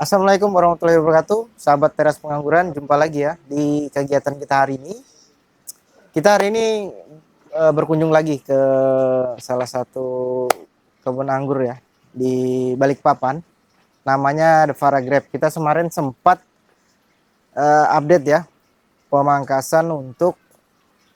Assalamualaikum warahmatullahi wabarakatuh, sahabat teras pengangguran. Jumpa lagi ya di kegiatan kita hari ini. Kita hari ini berkunjung lagi ke salah satu kebun anggur ya di Balikpapan. Namanya The Paragraph. Kita kemarin sempat update ya pemangkasan untuk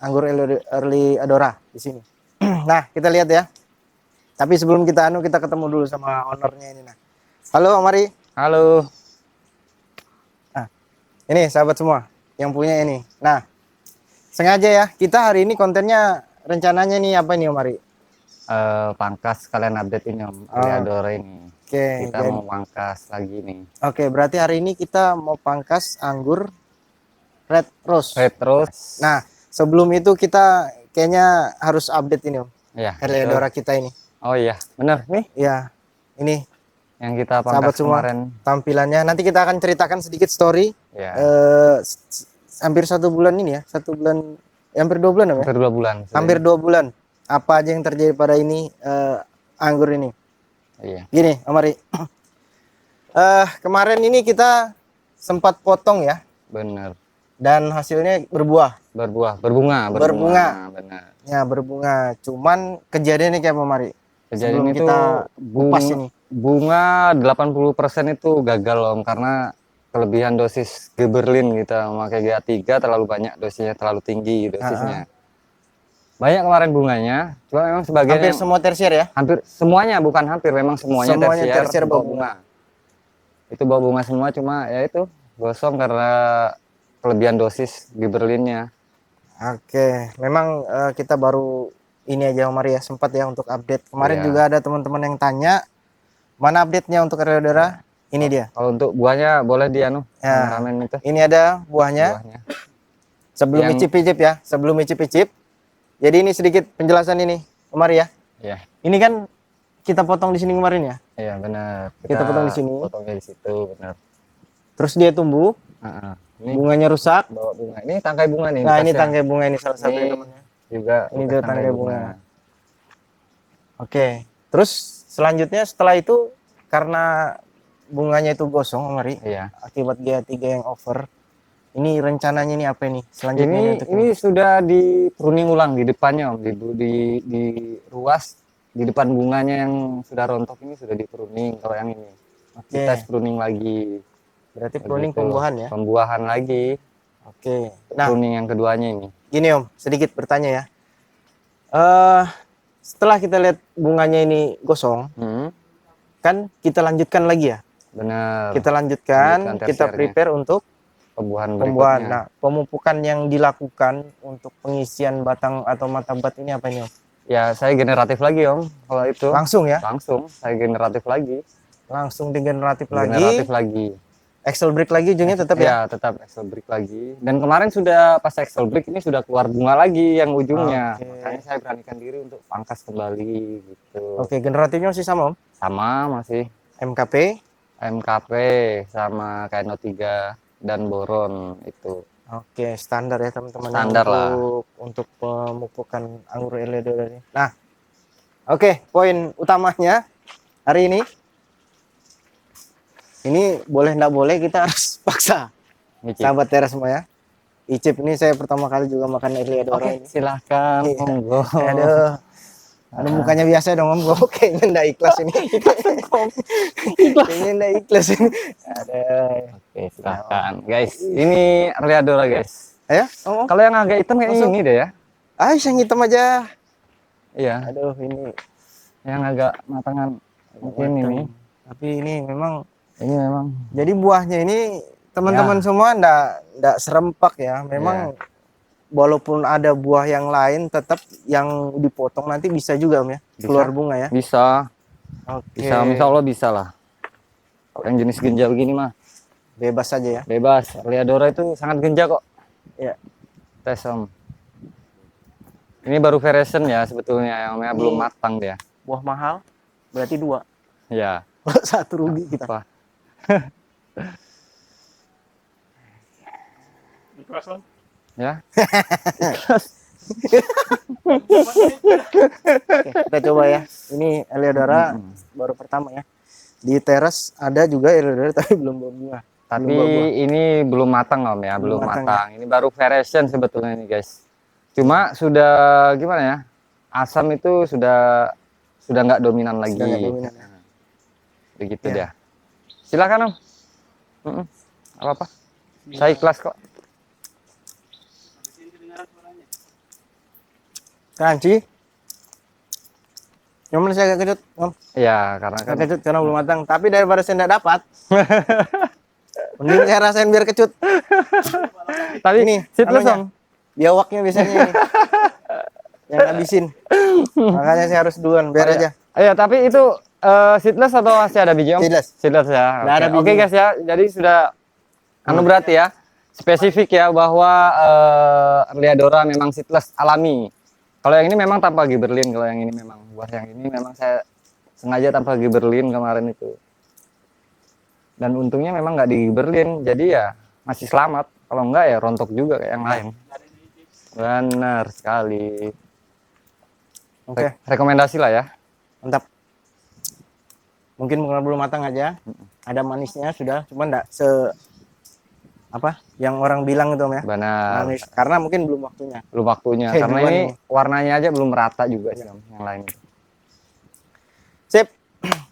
anggur Early Adora di sini. Nah, kita lihat ya. Tapi sebelum kita kita ketemu dulu sama ownernya ini. Nah, halo Amari. Halo. Nah, ini sahabat semua yang punya ini. Nah, sengaja ya kita hari ini kontennya rencananya nih apa nih Om Ari? Pangkas kalian update ini Om, Adora ini. Oke, kita mau pangkas lagi nih. Oke, berarti hari ini kita mau pangkas anggur Red Rose. Red Rose. Nah, sebelum itu kita kayaknya harus update ini Om. Ya. Adora kita ini. Oh iya, bener nih. Ya, ini yang kita pangkas kemarin. Tampilannya nanti kita akan ceritakan sedikit story. Ya. Hampir 1 bulan ini ya, 1 bulan, hampir 2 bulan ya? Hampir 2 bulan. Hampir 2 bulan. Apa aja yang terjadi pada ini anggur ini? Iya. Gini, Amari. Kemarin ini kita sempat potong ya. Bener. Dan hasilnya berbunga. Benar. Ya, berbunga. Cuman kejadiannya kayak apa, Mari? Kejadian itu kita kupas ini. Bunga 80% itu gagal Om, karena kelebihan dosis Geberlin kita memakai GA3 terlalu banyak, dosisnya terlalu tinggi dosisnya. Banyak kemarin bunganya, cuma memang sebagian hampir semua tersier ya? Hampir semuanya, bukan hampir, memang semuanya tersier bawa bunga. Itu bawa bunga semua, cuma ya itu gosong karena kelebihan dosis Geberlinnya. Oke, memang kita baru ini aja Om Maria sempat ya untuk update. Kemarin juga ada teman-teman yang tanya mana update-nya untuk Adora. Ini dia. Kalau untuk buahnya boleh ramen itu. Ini ada buahnya. Sebelum icip-icip ya, Jadi ini sedikit penjelasan ini, Om Maria. Iya. Ini kan kita potong di sini kemarin ya? Iya, benar. Kita potong di sini. Potongnya di situ, benar. Terus dia tumbuh. Ini bunganya rusak. Bawa bunga. Ini tangkai bunga nih. Nah, ini tangkai bunga ini salah satu namanya. Juga ini juga tangkai bunga. Oke. Terus selanjutnya setelah itu karena bunganya itu gosong, Mari. Iya. Akibat GA3 yang over. Ini rencananya ini apa nih? Selanjutnya ini sudah di pruning ulang di depannya, Om. Di ruas di depan bunganya yang sudah rontok ini sudah di pruning. Kalau yang ini kita pruning lagi. Berarti pruning pembuahan ya? Pembuahan lagi. Oke. Nah, pruning yang keduanya ini. Gini Om, sedikit bertanya ya. Setelah kita lihat bunganya ini gosong, kan kita lanjutkan lagi ya? Benar. Kita lanjutkan kita prepare untuk pembuahan. Nah, pemupukan yang dilakukan untuk pengisian batang atau matabat ini apa ini Om? Ya, saya generatif lagi Om. Kalau itu langsung ya? Langsung, saya generatif lagi. Langsung digeneratif lagi. Excel break lagi ujungnya tetap ya? Ya, tetap Excel break lagi. Dan kemarin sudah pas Excel break ini sudah keluar bunga lagi yang ujungnya. Makanya saya beranikan diri untuk pangkas kembali gitu. Oke, generatifnya masih sama Om? Sama, masih. MKP sama KNO3 dan boron itu. Oke, standar ya teman-teman. Standar lah. Untuk pemupukan anggur Early Adora ini. Nah, oke, poin utamanya hari ini. Ini boleh nggak boleh kita harus paksa. Sahabat teras semua ya. Icip ini saya pertama kali juga makan Early Adora ini. Silahkan, monggo. Aduh, mukanya biasa dong Om. Gue kayaknya nggak ikhlas ini. Kayaknya nggak ikhlas ini. Oke, silahkan. Guys, ini Early Adora guys. Ya? Kalau yang agak hitam kayak ini deh ya. Yang hitam aja. Iya. Aduh, ini. Yang agak matangan mungkin ini. Tapi ini memang. Jadi buahnya ini teman-teman semua ndak serempak ya. Memang walaupun ada buah yang lain tetap yang dipotong nanti bisa juga Om ya. Keluar bunga ya. Bisa. Oke. Bisa, insya Allah bisa lah. Kalau yang jenis genja begini mah bebas saja ya. Bebas. Early Adora itu sangat genja kok. Iya. Tes Om. Ini baru version ya sebetulnya yang belum matang dia. Buah mahal berarti 2. Ya. 1 rugi kita. Apa? Ikhlas Om. Ya. Oke, kita coba ya. Ini Early Adora baru pertama ya. Di teras ada juga iridora tapi belum bunga. Tapi Belum buah-buah. ini belum matang Om ya, Belum belum matang, matang. Ini baru variation sebetulnya ini guys. Cuma sudah gimana ya? Asam itu sudah nggak dominan lagi. Sudah nggak dominan ya. Begitu Ya. dia. Silakan Om. Apa-apa. Saya ikhlas kok. Crunchy. Cuman saya agak kecut, Om. Iya, karena kan Agak kecut karena belum matang. Tapi daripada saya nggak dapat, mending saya rasain biar kecut. tapi Ini seedless anunya, Om. biawaknya biasanya ini. Yang habisin. Makanya saya harus duluan, biar aja. Iya, tapi itu seedless atau masih ada biji Om? Seedless. Seedless ya. Nggak ada Oke bijinya. guys ya. Jadi sudah berarti ya. Spesifik ya bahwa Erliadora memang seedless alami. Kalau yang ini memang tanpa gibberellin, kalau yang ini memang buah yang ini memang saya sengaja tanpa gibberellin kemarin itu. Dan untungnya memang nggak di gibberellin, jadi ya masih selamat. Kalau enggak ya rontok juga kayak yang lain. Benar sekali. Oke, Rekomendasi lah ya. mantap. Mungkin karena belum matang aja. Ada manisnya sudah, cuma enggak se apa yang orang bilang itu Om ya. Benar. Manis. Karena mungkin belum waktunya. Belum waktunya. Oke, Karena duluan ini ini. warnanya aja belum merata juga sih Om, yang lain. Sip.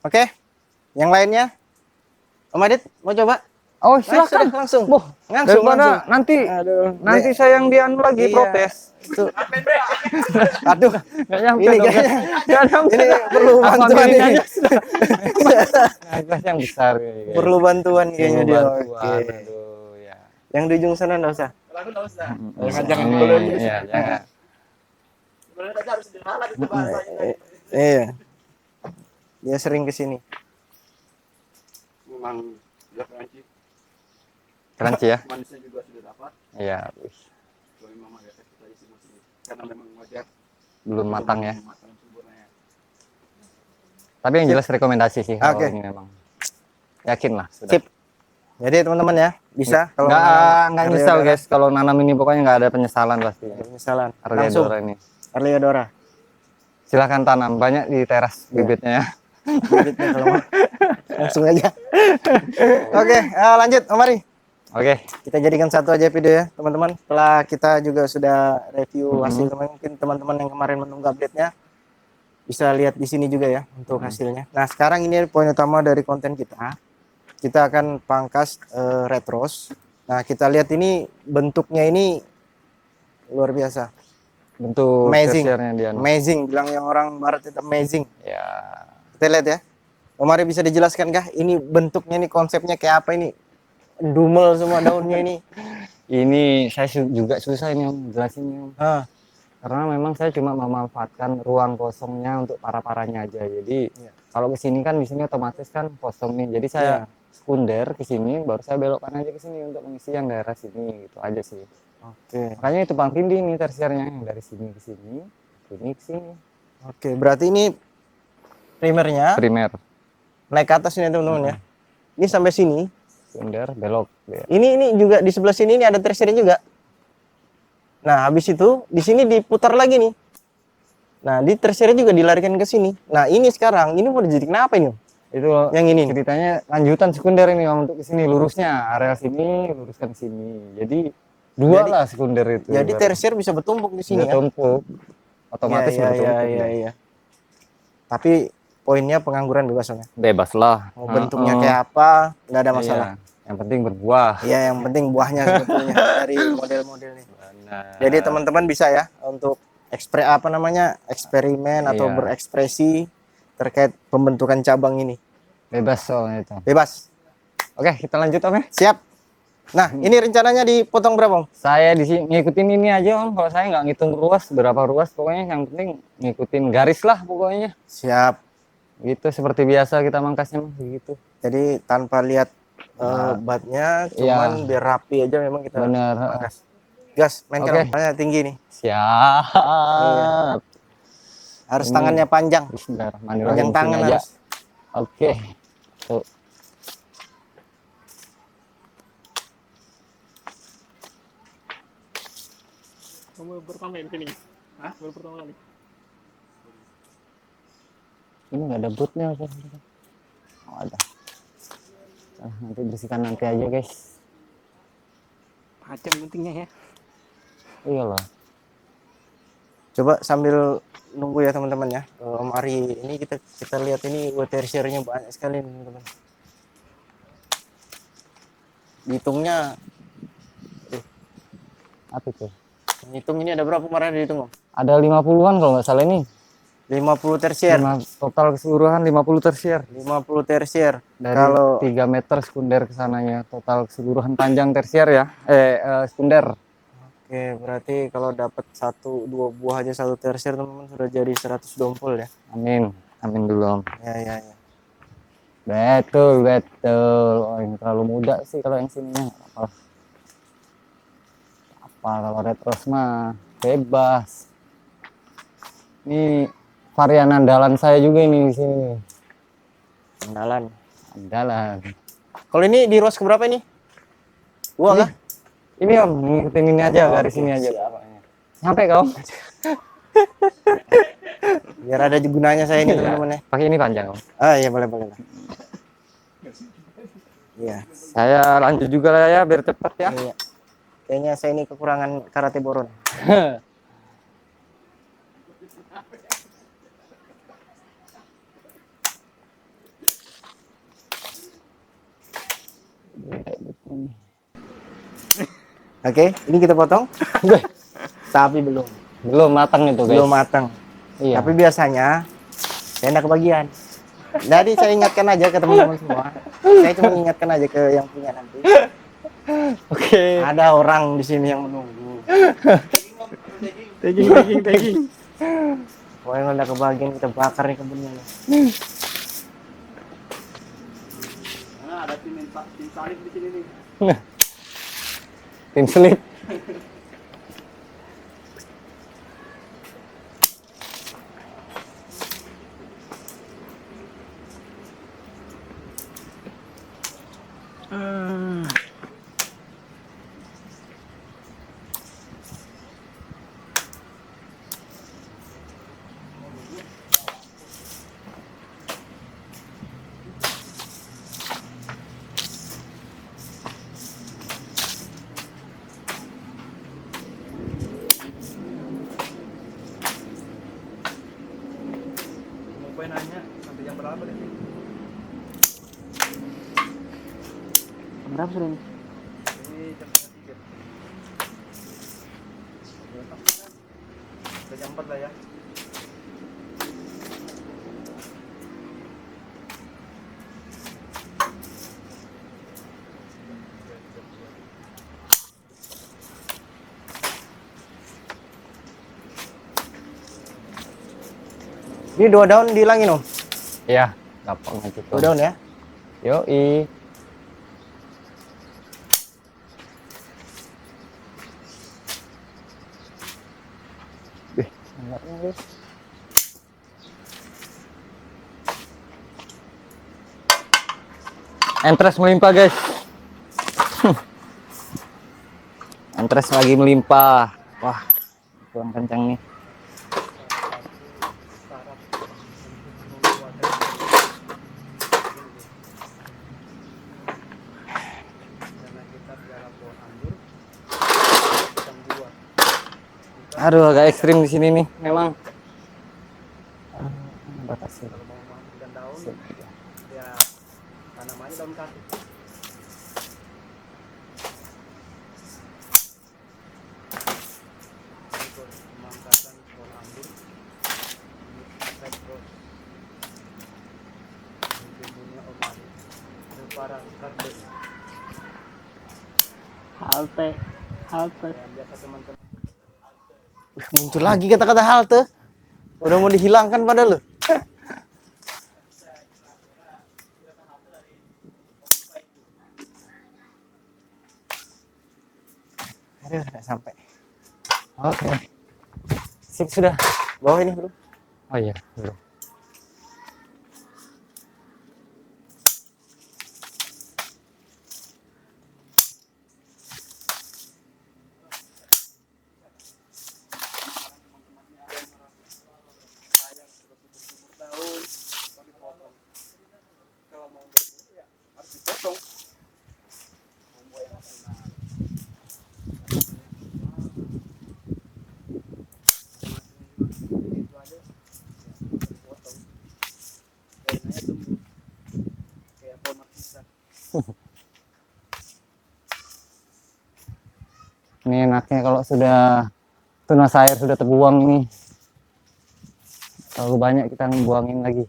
Oke. Yang lainnya Om Adit mau coba? Oh, Sudah, silakan. langsung. Boh, Langsung, daripada langsung. nanti Aduh. saya yang dianu lagi Iya. protes. Itu. Aduh. Nggak nyampe Ini dong, kayaknya Nggak nyampe. ini perlu Aku bantuan ambilin ini. aja sudah. Nah, gelas yang besar guys. Perlu bantuan kayaknya Perlu dia. bantuan, Oke. aduh, ya. Yang di ujung sana enggak usah. Jangan Ini, dulu. iya, jangan. Iya. Dia sering ke sini. Memang dia crunchy, Crunchy ya. manisnya juga sudah dapat. Iya, wih, Kalau memang ada ekspektasi sih masih karena memang wajar belum matang ya. matang sempurna ya. Tapi yang jelas rekomendasi sih kalau Oke. ini memang. Yakin lah sudah. Sip. Jadi teman-teman ya, bisa kalau Nggak nyesal Erliadora. guys kalau nanam ini, pokoknya nggak ada penyesalan pasti. Misalan. Langsung Erliadora ini. Erliadora. Silahkan tanam, banyak di teras bibitnya ya. Bibitnya kalau mau. Langsung aja. Oke, lanjut Om Ari. Oke, Kita jadikan satu aja video ya, teman-teman. Setelah kita juga sudah review hasil kemarin, mungkin teman-teman yang kemarin menunggu update-nya bisa lihat di sini juga ya untuk hasilnya. Nah, sekarang ini poin utama dari konten kita. Kita akan pangkas red rose. Nah, kita lihat ini bentuknya ini luar biasa. bentuk Amazing. tersiarnya dia. Amazing, bilang yang orang barat itu amazing. Ya, Kita lihat ya. Om Ari bisa dijelaskan kah ini bentuknya ini konsepnya kayak apa ini? Dumel semua daunnya ini. ini saya juga susah ini Om jelasinnya Om. Ah, Karena memang saya cuma memanfaatkan ruang kosongnya untuk para-paranya aja. Jadi Iya. kalau ke sini kan di sini otomatis kan kosong nih. Jadi saya sekunder ke sini, baru saya belokkan aja ke sini untuk mengisi yang daerah sini gitu aja sih. Oke. Makanya itu Bang Tindi nih tersiernya yang dari sini ke sini ke sini. Oke, berarti ini primernya Primer, naik ke atas ini teman-teman ya. Ini sampai sini. sekunder, belok. Ya. Ini juga di sebelah sini ini ada tersier juga. Nah, habis itu di sini diputar lagi nih. Nah, di tersier juga dilarikan ke sini. Nah, ini sekarang ini mau jadi kenapa ini? Om? Itu Yang ini. ceritanya lanjutan sekunder ini Om, untuk ke sini lurusnya area sini luruskan ke sini. Jadi dua Jadi- lah sekunder itu. Jadi tersier bisa bertumpuk di sini kan? tumpuk. Otomatis Iya, bertumpuk. iya, dia. iya. Tapi poinnya pengangguran bebas Om ya. Bebas lah. Mau bentuknya kayak apa, nggak ada masalah. Iya. Yang penting berbuah. Iya, yang penting buahnya sebetulnya dari model-model ini. Benar. Jadi teman-teman bisa ya untuk eksperimen atau Iya. berekspresi terkait pembentukan cabang ini. Bebas soalnya itu. Bebas. Oke, kita lanjut Om ya. Siap. Nah, ini rencananya dipotong berapa, Om? Saya di sini ngikutin ini aja Om. Kalau saya nggak ngitung ruas berapa ruas, pokoknya yang penting ngikutin garis lah pokoknya. Siap. Gitu seperti biasa kita mangkasnya begitu. Jadi tanpa lihat batnya, cuman Iya. biar rapi aja memang kita Bener. pangkas. Gas, mainkan Oke. Om. Banyak tinggi nih. Siap. Harus Ini. tangannya panjang. Bismillahirrahmanirrahim. Panjang tangan Sini aja. harus. Oke. Tuh. Kamu pertama di sini? Hah? Baru pertama kali? Ini nggak ada bootnya. ada. Nanti bersihkan nanti aja guys. Macam pentingnya ya. Iyalah. Coba sambil nunggu ya teman-teman ya. Om Ari ini kita lihat ini tersier-nya banyak sekali nih, teman-teman. Hitungnya Apa itu? hitung ini ada berapa kemarin dihitung Om? Ada 50-an kalau nggak salah ini. 50 tersier. Total keseluruhan 50 tersier. 50 tersier. Dari Kalau 3 meter sekunder ke sananya. Total keseluruhan panjang tersier ya. Sekunder. oke, berarti kalau dapat 1-2 buah aja satu tersier teman-teman sudah jadi 100 dompol ya. Amin. Amin dulu Om. Ya. Betul. Oh, ini terlalu muda sih kalau yang sininya. Apa kalau retros mah bebas. Ini varian andalan saya juga ini di sini. Andalan. Kalau ini di roast keberapa ini? Dua kah? Ini Om, ngikutin ini aja, garis ini aja. Sampai kau. Biar ada gunanya saya ini teman-teman ya. Pakai ini panjang Om. Iya boleh lah. Iya. Saya lanjut juga lah ya biar cepat ya. Iya. Kayaknya saya ini kekurangan karate boron. Oke, ini kita potong. Tapi belum matang itu guys. belum matang. Iya. Tapi biasanya saya enggak kebagian. Jadi saya ingatkan aja ke teman-teman semua. Saya cuma ingatkan aja ke yang punya nanti. Oke. Ada orang di sini yang menunggu. Tagging. Pokoknya kalau udah kebagian kita bakar nih kebunnya. Nah, ada tim salib di sini nih. Tim selip. Mau nanya sampai jam berapa deh? Berapa sudah ini? Ini jam 3. Udah jam 4 lah ya. Ini 2 daun dihilangin Om. Iya, gampang aja 2 daun ya. Yoi. Entres melimpah guys. Entres lagi melimpah. Wah, kurang kencang nih. Aduh, agak ekstrim di sini nih, memang. Batasi. Dan daun ya tanamannya daun kaki. Pemangkasan pohon anggur. Retros. Bunyinya Om Ari. Para kardus. Halte. Yang biasa teman-teman. Muncul lagi kata-kata halte. Udah mau dihilangkan padahal loh. Aduh, udah sampai. Oke. Sip sudah. Bawah ini belum. Oh iya, belum. Kalau mau Ini enaknya kalau sudah tunas air sudah terbuang nih. Terlalu banyak kita buangin lagi.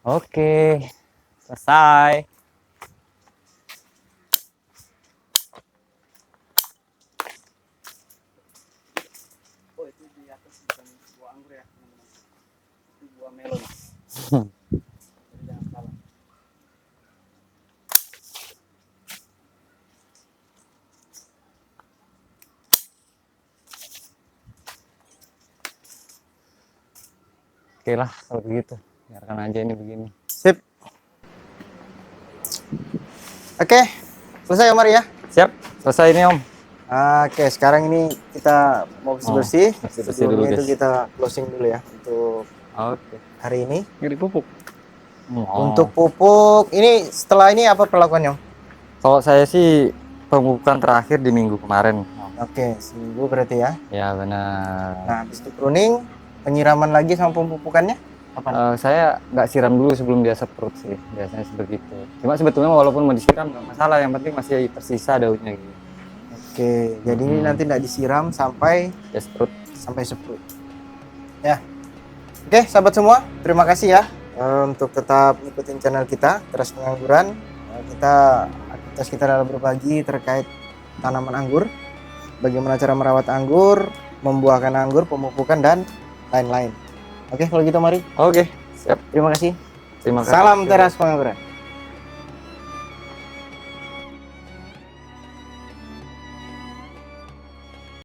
Oke, selesai. Oh, itu di atas bukan buah anggur ya, teman-teman. Itu buah melon. Jadi jangan salah. Oke lah kalau begitu. Biarkan aja ini begini. Sip. Oke, selesai Omar ya. Siap, selesai ini Om. Oke, sekarang ini kita mau bersih-bersih. bersih-bersih dulu, Sebelum itu guys. kita closing dulu ya untuk Oke. hari ini. Ngeri pupuk. Untuk pupuk, ini setelah ini apa perlakuannya? Om? Kalau saya sih pemupukan terakhir di minggu kemarin. Oke, seminggu berarti ya. Ya benar. Nah, habis itu pruning, penyiraman lagi sama pemupukannya? Apa? Saya nggak siram dulu sebelum dia semprot sih, biasanya sebegitu. Cuma sebetulnya walaupun mau disiram nggak masalah, yang penting masih tersisa daunnya gitu. Oke, jadi ini nanti tidak disiram sampai Ya semprot. semprot. Ya. Oke, sahabat semua, terima kasih ya untuk tetap ikutin channel kita Teras Pengangguran. Aktivitas kita adalah berbagi terkait tanaman anggur, bagaimana cara merawat anggur, membuahkan anggur, pemupukan dan lain-lain. Oke, kalau gitu mari. Oke, siap. Terima kasih. Terima kasih. Salam Teras Pengangguran.